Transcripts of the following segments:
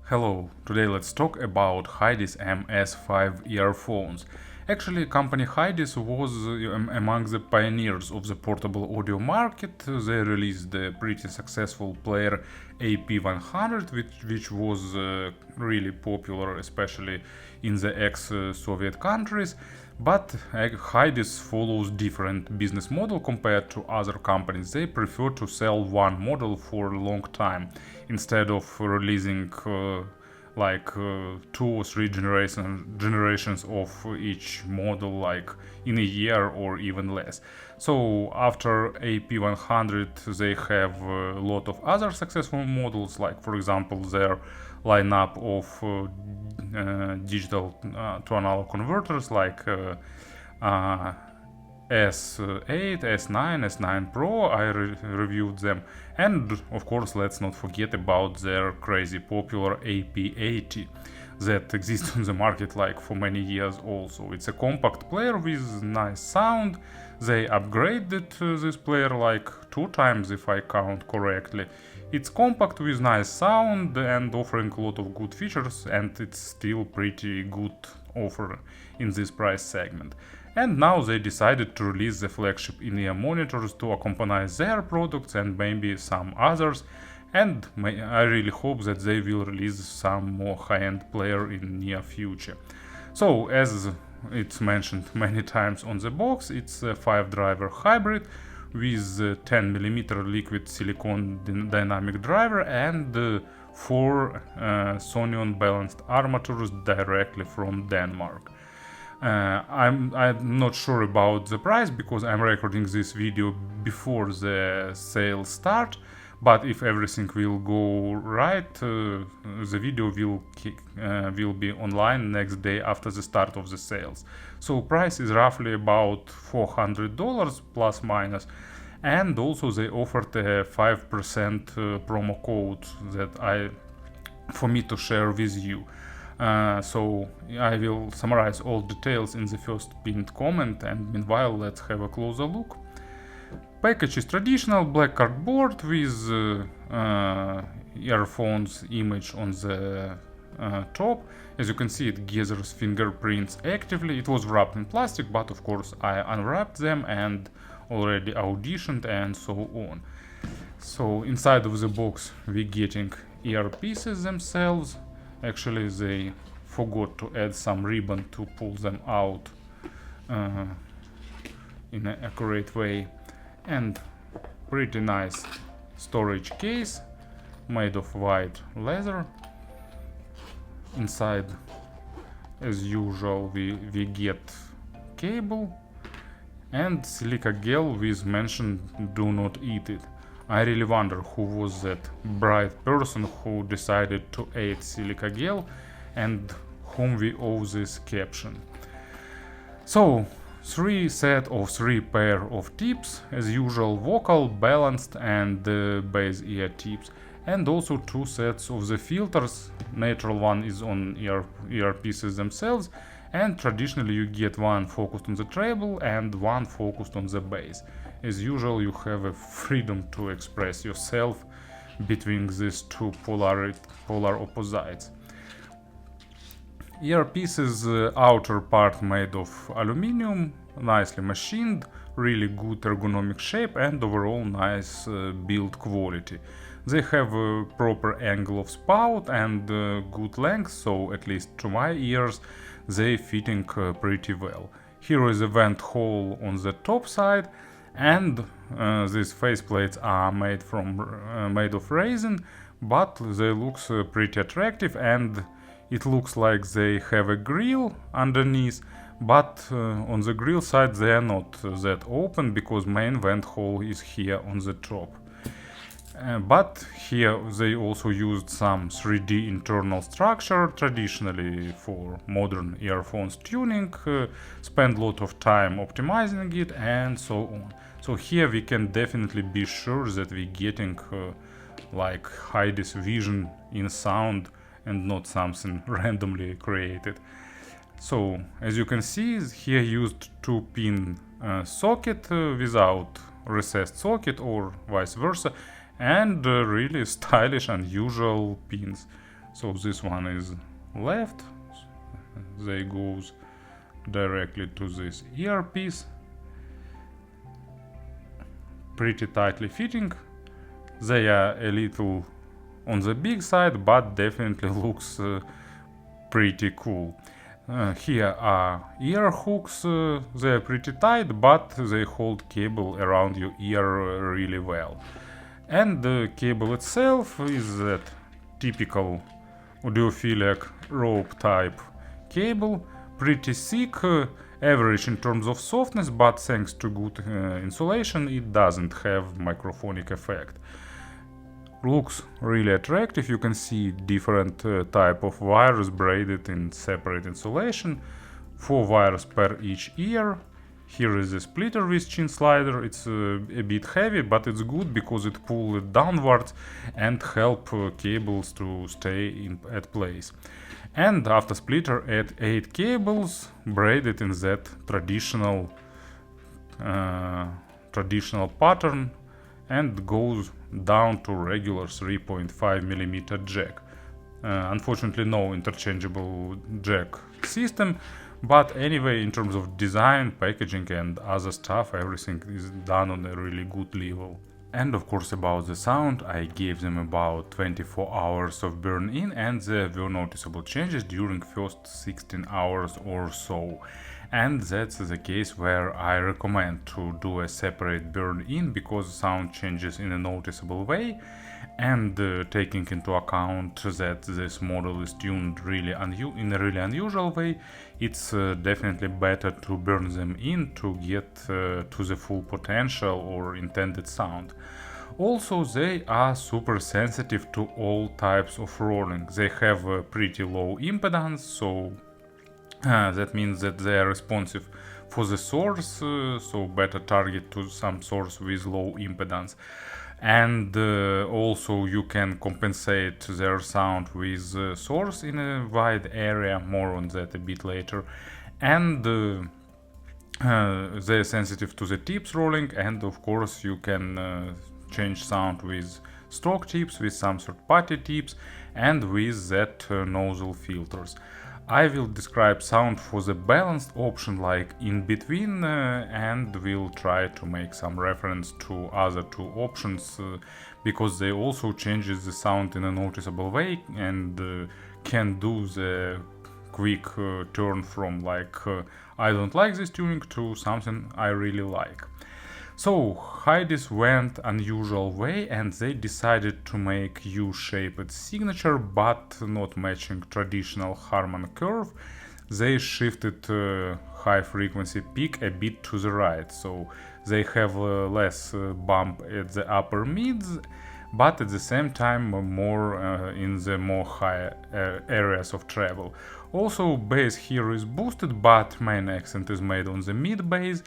Hello, today let's talk about Hidizs MS5 earphones. Actually, company Hidizs was among the pioneers of the portable audio market. They released the pretty successful player AP100, which was really popular, especially in the ex-Soviet countries. But Hidizs follows different business model compared to other companies. They prefer to sell one model for a long time instead of releasing two or three generations of each model like in a year or even less. So after AP100 they have a lot of other successful models, like for example their lineup of digital to analog converters like S8, S9, S9 Pro. I reviewed them, and of course let's not forget about their crazy popular AP80 that exists on the market like for many years also. It's a compact player with nice sound. They upgraded this player like 2 times if I count correctly. It's compact with nice sound and offering a lot of good features, and it's still pretty good offer in this price segment. And now they decided to release the flagship in-ear monitors to accompany their products and maybe some others, and I really hope that they will release some more high-end player in near future. So as it's mentioned many times on the box, it's a 5-driver hybrid with 10mm liquid silicone dynamic driver and 4 Sonion balanced armatures directly from Denmark. I'm not sure about the price because I'm recording this video before the sale start, but if everything will go right, the video will be online next day after the start of the sales. So price is roughly about $400 plus minus, and also they offered a 5% promo code that for me to share with you. So I will summarize all details in the first pinned comment, and meanwhile let's have a closer look. Package is traditional black cardboard with earphones image on the top. As you can see, it gathers fingerprints actively. It was wrapped in plastic, but of course I unwrapped them and already auditioned and so on. So inside of the box we're getting earpieces themselves. Actually they forgot to add some ribbon to pull them out in an accurate way, and pretty nice storage case made of white leather. Inside, as usual, we get cable and silica gel with mention "do not eat it." I really wonder who was that bright person who decided to add silica gel and whom we owe this caption. So, 3 pair of tips, as usual, vocal, balanced and bass ear tips, and also 2 sets of the filters. Natural one is on earpieces themselves, and traditionally you get one focused on the treble and one focused on the bass. As usual, you have a freedom to express yourself between these two polar opposites. Earpieces outer part made of aluminium, nicely machined, really good ergonomic shape and overall nice build quality. They have a proper angle of spout and good length, so at least to my ears they fitting pretty well. Here is a vent hole on the top side, and these faceplates are made of resin, but they look pretty attractive, and it looks like they have a grill underneath, but on the grill side they are not that open because main vent hole is here on the top. But here they also used some 3D internal structure, traditionally for modern earphones tuning, spend a lot of time optimizing it and so on. So here we can definitely be sure that we're getting like Hidizs vision in sound and not something randomly created. So as you can see, here used 2-pin socket without recessed socket or vice versa, and really stylish unusual pins. So this one is left, they goes directly to this earpiece, pretty tightly fitting. They are a little on the big side, but definitely looks pretty cool. Here are ear hooks, they are pretty tight, but they hold cable around your ear really well. And the cable itself is that typical audiophilic rope type cable, pretty thick, average in terms of softness, but thanks to good insulation it doesn't have microphonic effect. Looks really attractive. You can see different type of wires braided in separate insulation, 4 wires per each ear. Here is a splitter with chin slider. It's a bit heavy, but it's good because it pulls it downwards and help cables to stay at place. And after splitter, add 8 cables braided in that traditional pattern, and goes down to regular 3.5mm jack. Unfortunately no interchangeable jack system, but anyway, in terms of design, packaging and other stuff, everything is done on a really good level. And of course about the sound, I gave them about 24 hours of burn-in, and there were noticeable changes during first 16 hours or so. And that's the case where I recommend to do a separate burn-in, because sound changes in a noticeable way, and taking into account that this model is tuned really in a really unusual way, it's definitely better to burn them in to get to the full potential or intended sound. Also, they are super sensitive to all types of rolling. They have a pretty low impedance, so that means that they are responsive for the source, so better target to some source with low impedance. And also you can compensate their sound with source in a wide area, more on that a bit later. And they're sensitive to the tips rolling, and of course you can change sound with stock tips, with some third-party tips, and with that nozzle filters. I will describe sound for the balanced option like in between, and will try to make some reference to other two options, because they also changes the sound in a noticeable way, and can do the quick turn from like I don't like this tuning to something I really like. So Hidizs went unusual way, and they decided to make U-shaped signature, but not matching traditional Harman curve. They shifted high frequency peak a bit to the right, so they have less bump at the upper mids, but at the same time more in the more high areas of travel. Also, bass here is boosted, but main accent is made on the mid bass.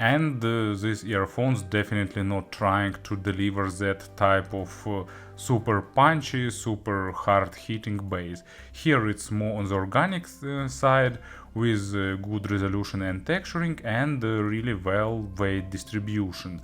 And these earphones definitely not trying to deliver that type of super punchy, super hard hitting bass. Here it's more on the organic side, with good resolution and texturing, and really well weight distribution.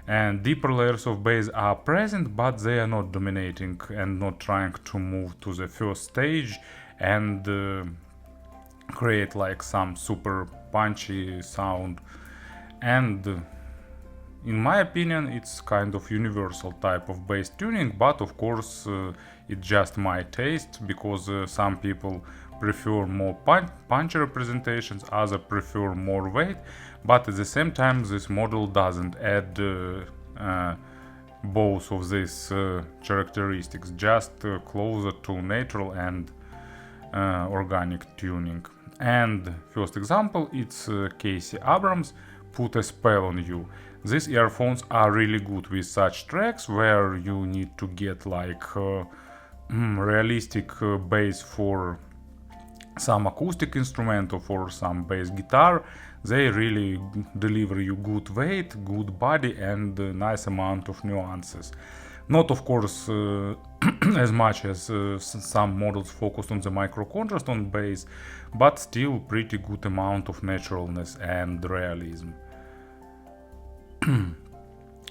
And deeper layers of bass are present, but they are not dominating and not trying to move to the first stage and create like some super punchy sound. And in my opinion, it's kind of universal type of bass tuning, but of course it's just my taste, because some people prefer more punchy representations, others prefer more weight, but at the same time this model doesn't add both of these characteristics, just closer to natural and organic tuning. And first example, it's Casey Abrams, Put a Spell on You. These earphones are really good with such tracks where you need to get like realistic bass for some acoustic instrument or for some bass guitar. They really deliver you good weight, good body, and a nice amount of nuances. Not of course as much as some models focused on the micro contrast on bass, but still pretty good amount of naturalness and realism.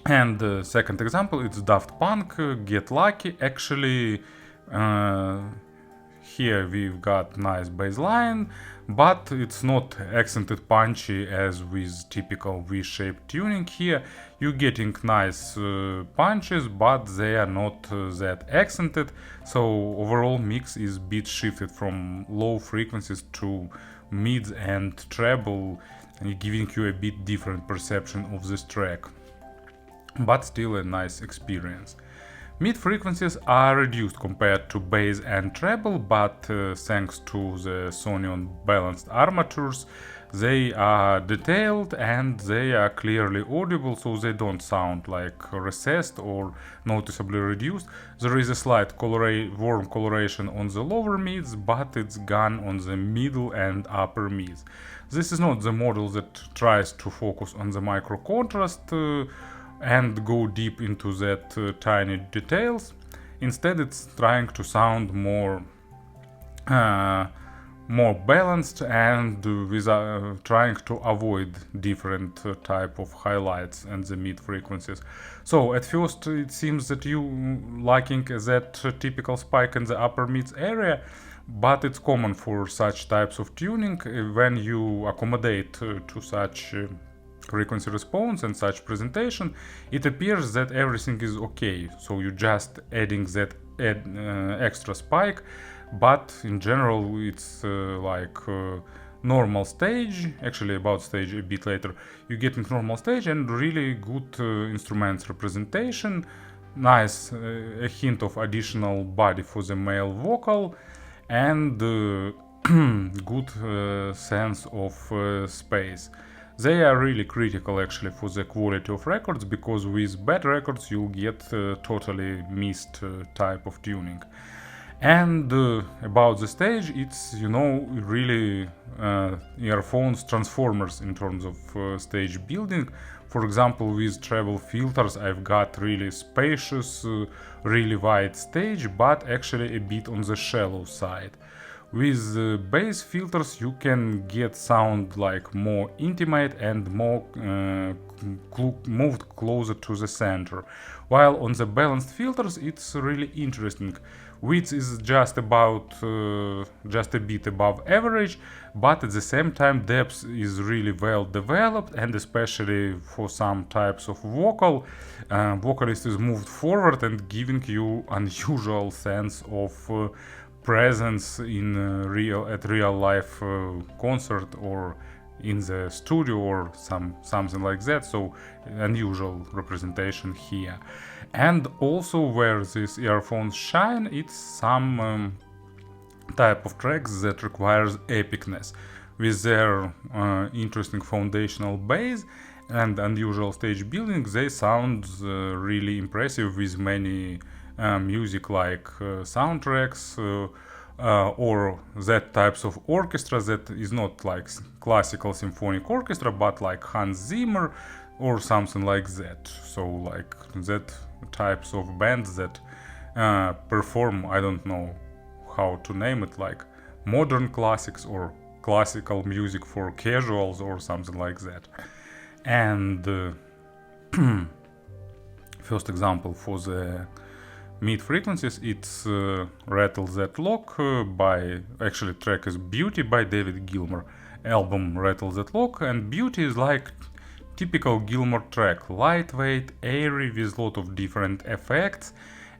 And the second example, it's Daft Punk, Get Lucky. Actually here we've got nice bass line, but it's not accented punchy as with typical V-shaped tuning. Here you're getting nice punches, but they are not that accented, so overall mix is bit shifted from low frequencies to mids and treble, giving you a bit different perception of this track, but still a nice experience. Mid frequencies are reduced compared to bass and treble, but thanks to the Sonion balanced armatures, they are detailed and they are clearly audible, so they don't sound like recessed or noticeably reduced. There is a slight warm coloration on the lower mids, but it's gone on the middle and upper mids. This is not the model that tries to focus on the micro contrast and go deep into that tiny details. Instead, it's trying to sound more balanced and trying to avoid different type of highlights and the mid frequencies. So at first it seems that you liking that typical spike in the upper mids area, but it's common for such types of tuning when you accommodate to such frequency response and such presentation. It appears that everything is okay, so you're just adding that extra spike, but in general it's normal stage. Actually, about stage a bit later, you get in normal stage and really good instruments representation, nice a hint of additional body for the male vocal, and good sense of space. They are really critical actually for the quality of records, because with bad records you'll get totally missed type of tuning. And about the stage, it's, really earphones transformers in terms of stage building. For example, with treble filters I've got really spacious, really wide stage, but actually a bit on the shallow side. With bass filters you can get sound like more intimate and more moved closer to the center, while on the balanced filters it's really interesting. Width is just a bit above average, but at the same time depth is really well developed, and especially for some types of vocalist is moved forward and giving you unusual sense of presence in real life concert or in the studio or something like that. So unusual representation here. And also where these earphones shine, it's some type of tracks that requires epicness. With their interesting foundational bass and unusual stage building, they sound really impressive with many music like soundtracks or that types of orchestra that is not like classical symphonic orchestra, but like Hans Zimmer or something like that. So like that types of bands that perform, I don't know how to name it, like modern classics or classical music for casuals or something like that. And first example for the mid frequencies, it's Rattle That Lock actually track is Beauty by David Gilmour, album Rattle That Lock. And Beauty is like typical Gilmour track, lightweight, airy, with a lot of different effects,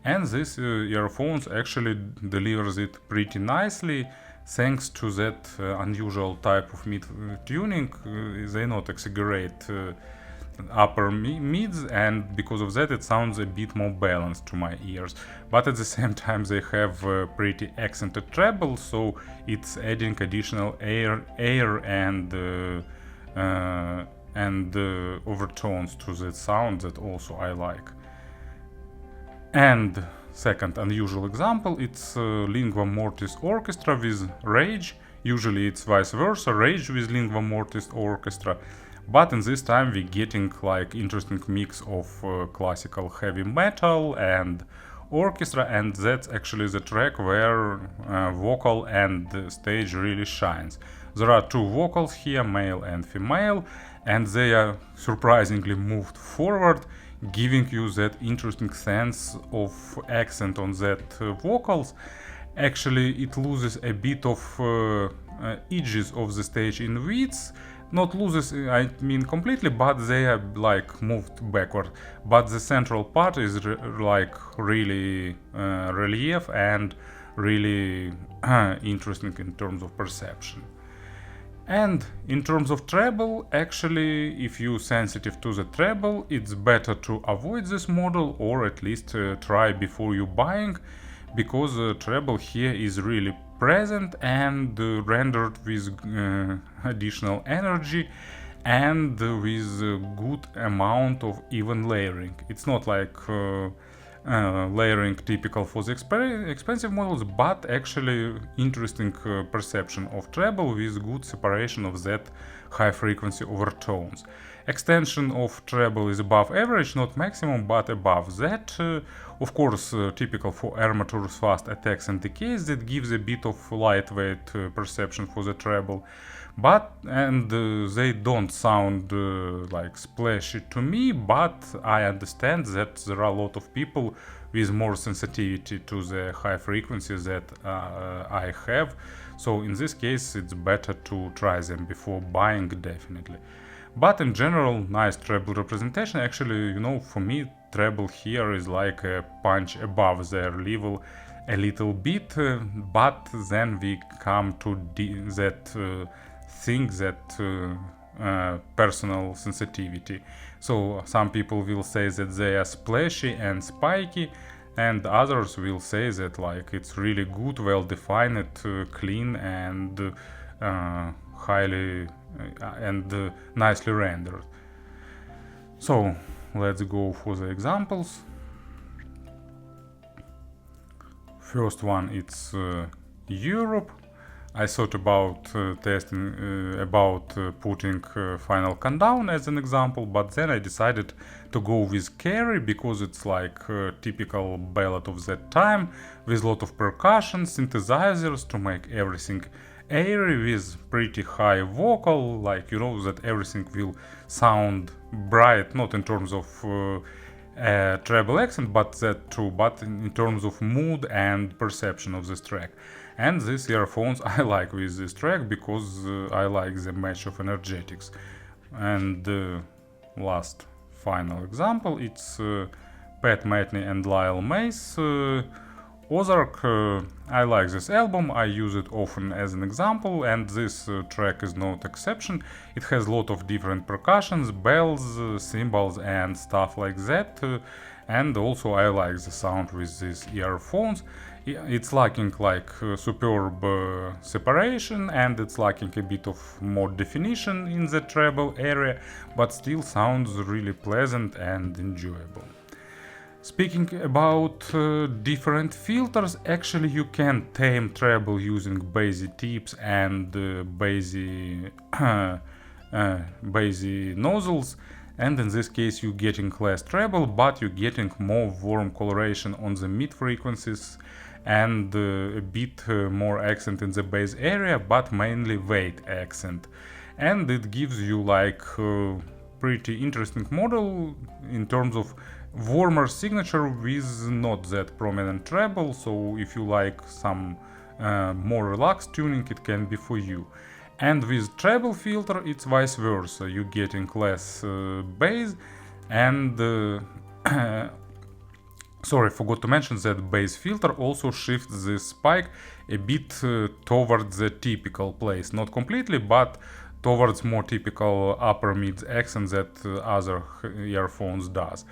and this earphones actually delivers it pretty nicely thanks to that unusual type of mid tuning. They not exaggerate upper mids, and because of that it sounds a bit more balanced to my ears, but at the same time they have pretty accented treble, so it's adding additional air and overtones to the sound that also I like. And second unusual example, it's Lingua Mortis Orchestra with Rage. Usually it's vice versa, Rage with Lingua Mortis Orchestra, but in this time we're getting like interesting mix of classical heavy metal and orchestra, and that's actually the track where vocal and stage really shines. There are two vocals here, male and female, and they are surprisingly moved forward, giving you that interesting sense of accent on that vocals. actually it loses a bit of edges of the stage in width. Not loses, I mean completely, but they are like moved backward. But the central part is like really relief and really interesting in terms of perception. And in terms of treble, actually, if you're sensitive to the treble, it's better to avoid this model or at least try before you buying, because treble here is really present and rendered with additional energy and with a good amount of even layering. It's not like layering typical for the expensive models, but actually interesting perception of treble with good separation of that high frequency overtones. Extension of treble is above average, not maximum, but above that. Of course, typical for armatures, fast attacks and decays, that gives a bit of lightweight perception for the treble. But they don't sound like splashy to me, but I understand that there are a lot of people with more sensitivity to the high frequencies that I have. So in this case, it's better to try them before buying, definitely. But in general, nice treble representation. Actually, for me, treble here is like a punch above their level a little bit, but then we come to that thing, that personal sensitivity. So some people will say that they are splashy and spiky, and others will say that like it's really good, well defined, clean, and highly and nicely rendered. So let's go for the examples. First one, it's Europe. I thought about putting Final Countdown as an example, but then I decided to go with Carrie because it's like a typical ballad of that time with a lot of percussion, synthesizers to make everything airy with pretty high vocal, like that everything will sound bright, not in terms of treble accent, but that too, but in terms of mood and perception of this track. And these earphones I like with this track because I like the match of energetics. And last final example, it's Pat Metheny and Lyle Mace. Ozark, I like this album, I use it often as an example, and this track is no exception. It has a lot of different percussions, bells, cymbals and stuff like that, and also I like the sound with these earphones. It's lacking like superb separation, and it's lacking a bit of more definition in the treble area, but still sounds really pleasant and enjoyable. Speaking about different filters, actually you can tame treble using Bassy tips and Bassy nozzles, and in this case you're getting less treble, but you're getting more warm coloration on the mid frequencies and a bit more accent in the bass area, but mainly weight accent. And it gives you like pretty interesting model in terms of warmer signature with not that prominent treble, so if you like some more relaxed tuning, it can be for you. And with treble filter, it's vice versa, you're getting less bass and sorry, forgot to mention that bass filter also shifts the spike a bit towards the typical place, not completely, but towards more typical upper mid accent that other earphones does.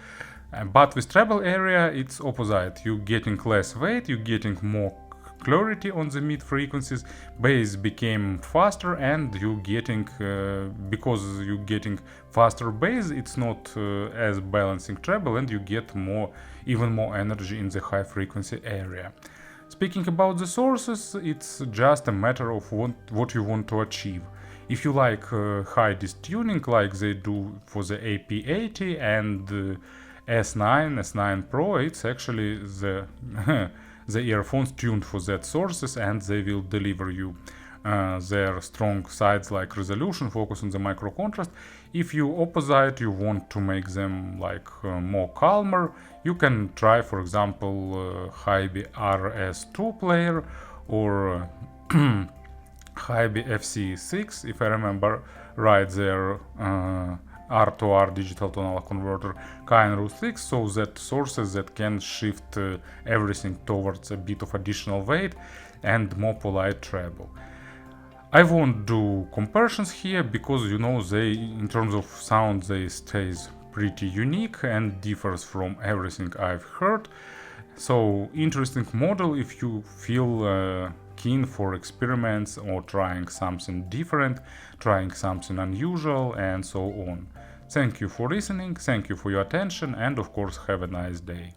But with treble area, it's opposite. You're getting less weight, you're getting more clarity on the mid frequencies, bass became faster, and you're getting, because you're getting faster bass, it's not as balancing treble, and you get even more energy in the high frequency area. Speaking about the sources, it's just a matter of what you want to achieve. If you like Hidizs tuning like they do for the AP80 and S9 Pro, it's actually the earphones tuned for that sources, and they will deliver you their strong sides like resolution, focus on the micro contrast. If you opposite, you want to make them like more calmer, you can try, for example, Hidizs RS2 player or Hidizs FC6, if I remember right, their R2R digital tonal converter Root 6, so that sources that can shift everything towards a bit of additional weight and more polite treble. I won't do comparisons here because, you know, they, in terms of sound, they stays pretty unique and differs from everything I've heard. So interesting model if you feel keen for experiments or trying something different, trying something unusual, and so on. Thank you for listening, thank you for your attention, and of course have a nice day.